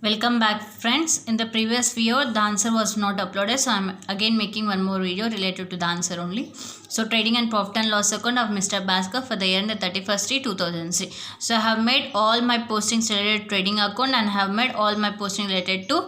Welcome back friends. In the previous video the answer was not uploaded, so I'm again making one more video related to the answer only. So trading and profit and loss account of Mr. Bhaskar for the year ended 31st 2003. So I have made all my postings related to trading account and have made all my posting related to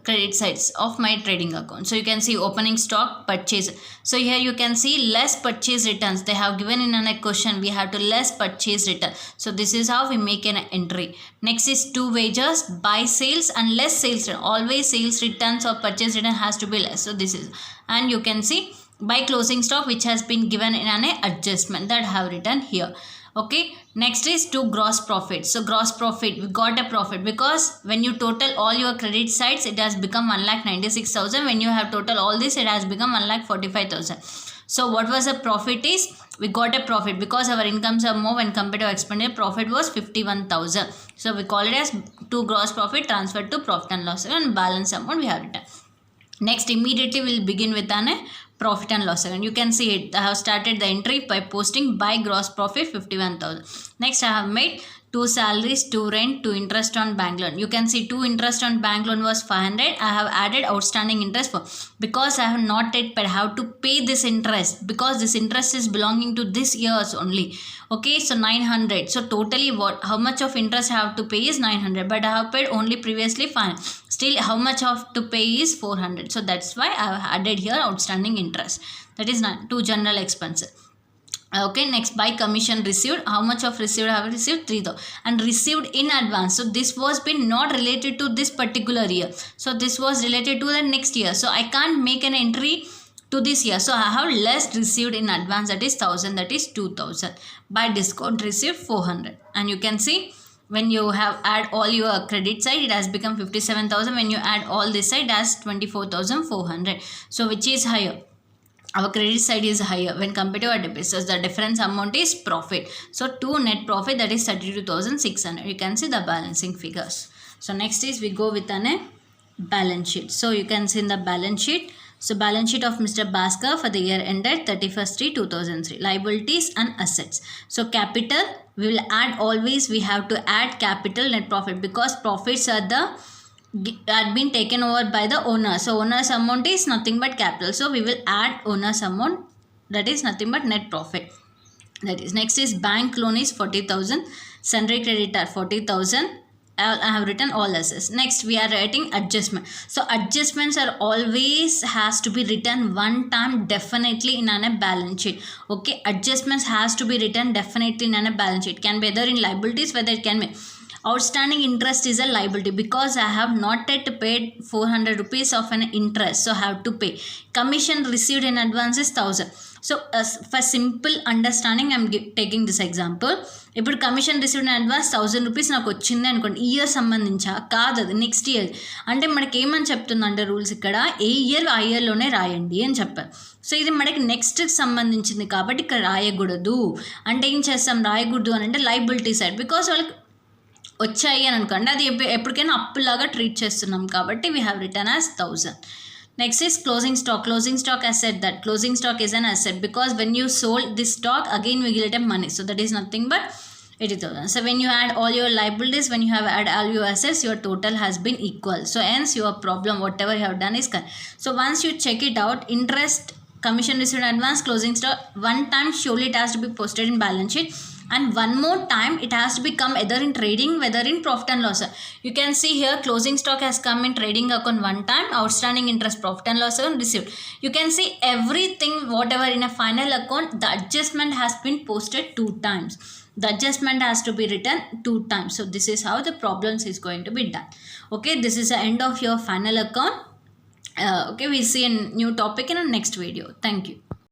credit sides of my trading account. So you can see opening stock, purchase. So here you can see less purchase returns. They have given in a question we have to less purchase return. So this is how we make an entry. Next is two wages, buy sales and less sales return. Always sales returns or purchase return has to be less. So this is, and you can see buy closing stock which has been given in an adjustment that have written here. Okay, next is to gross profit. So gross profit, we got a profit because when you total all your credit sides it has become 1,96,000. When you have total all this it has become 1,45,000. so what was the profit is, we got a profit because our incomes are more when compared to expenditure. Profit was 51,000. so we call it as to gross profit transferred to profit and loss and balance amount we have written. Next immediately we'll begin with an profit and loss account. You can see it. I have started the entry by posting buy gross profit 51,000. Next I have made two salaries, two rent, two interest on bank loan. You can see two interest on bank loan was 500. I have added outstanding interest for because I have not yet paid. I have to pay this interest because this interest is belonging to this years only. Okay, so 900. So totally how much of interest I have to pay is 900, but I have paid only previously 500. Still how much I have to pay is 400. So that's why I have added here outstanding interest. That is to general expenses. Okay, next by commission received. How much of received I have received? 3,000 and received in advance. So this was been not related to this particular year. So this was related to the next year. So I can't make an entry to this year. So I have less received in advance, that is 1,000, that is 2,000. By discount received 400. And you can see when you have add all your credit side it has become 57,000. When you add all this side as 24,400. So which is higher? Our credit side is higher when compared to our debit. So the difference amount is profit. So to net profit, that is 32,600. You can see the balancing figures. So next is we go with a balance sheet. So you can see in the balance sheet. So balance sheet of Mr. Bhaskar for the year ended 31st 2003. Liabilities and assets. So capital, we will add always, we have to add capital net profit because profits are the had been taken over by the owner. So owner's amount is nothing but capital. So we will add owner's amount, that is nothing but net profit. That is, next is bank loan is 40,000. Sundry creditor 40,000. I have written all assets. Next we are writing adjustment. So adjustments are always has to be written one time definitely in a balance sheet. Okay, adjustments has to be written definitely in a balance sheet. Can be either in liabilities, whether it can be outstanding interest is a liability because I have not yet paid 400 rupees of an interest. So I have to pay. Commission received in advance is 1,000. So for simple understanding I am taking this example. ఇప్పుడు commission received in advance 1,000 rupees నాకు వచ్చింది అనుకోండి, year సంబంధించా కాదు, అది next year. అంటే మనకి ఏమని చెప్తుందంటే రూల్స్ ఇక్కడ ఏ ఇయర్ ఆ ఇయర్లోనే రాయండి అని చెప్పారు. సో ఇది మనకి నెక్స్ట్ సంబంధించింది కాబట్టి ఇక్కడ రాయకూడదు. అంటే ఏం చేస్తాం రాయకూడదు అని అంటే లైబిలిటీ సైడ్ బికాస్ వాళ్ళకి వచ్చాయి అని అనుకోండి, అది ఎప్పటికైనా అప్పులాగా ట్రీట్ చేస్తున్నాం కాబట్టి we have return as 1,000. Next is closing stock. Closing stock asset, that closing stock is an asset because when you sold this stock again we get money. So that is nothing but 80,000. So when you add all your liabilities, when you have add all your assets, your total has been equal. So hence your problem whatever you have done is correct. So once you check it out, interest, commission received in advance, closing stock, one time surely it has to be posted in balance sheet. And one more time it has to become either in trading, whether in profit and loss. You can see here closing stock has come in trading account one time, outstanding interest profit and loss account received. You can see everything whatever in a final account, the adjustment has been posted 2 times. The adjustment has to be written 2 times. So this is how the problems is going to be done. Okay, this is the end of your final account. Okay, we'll see a new topic in our next video. Thank you.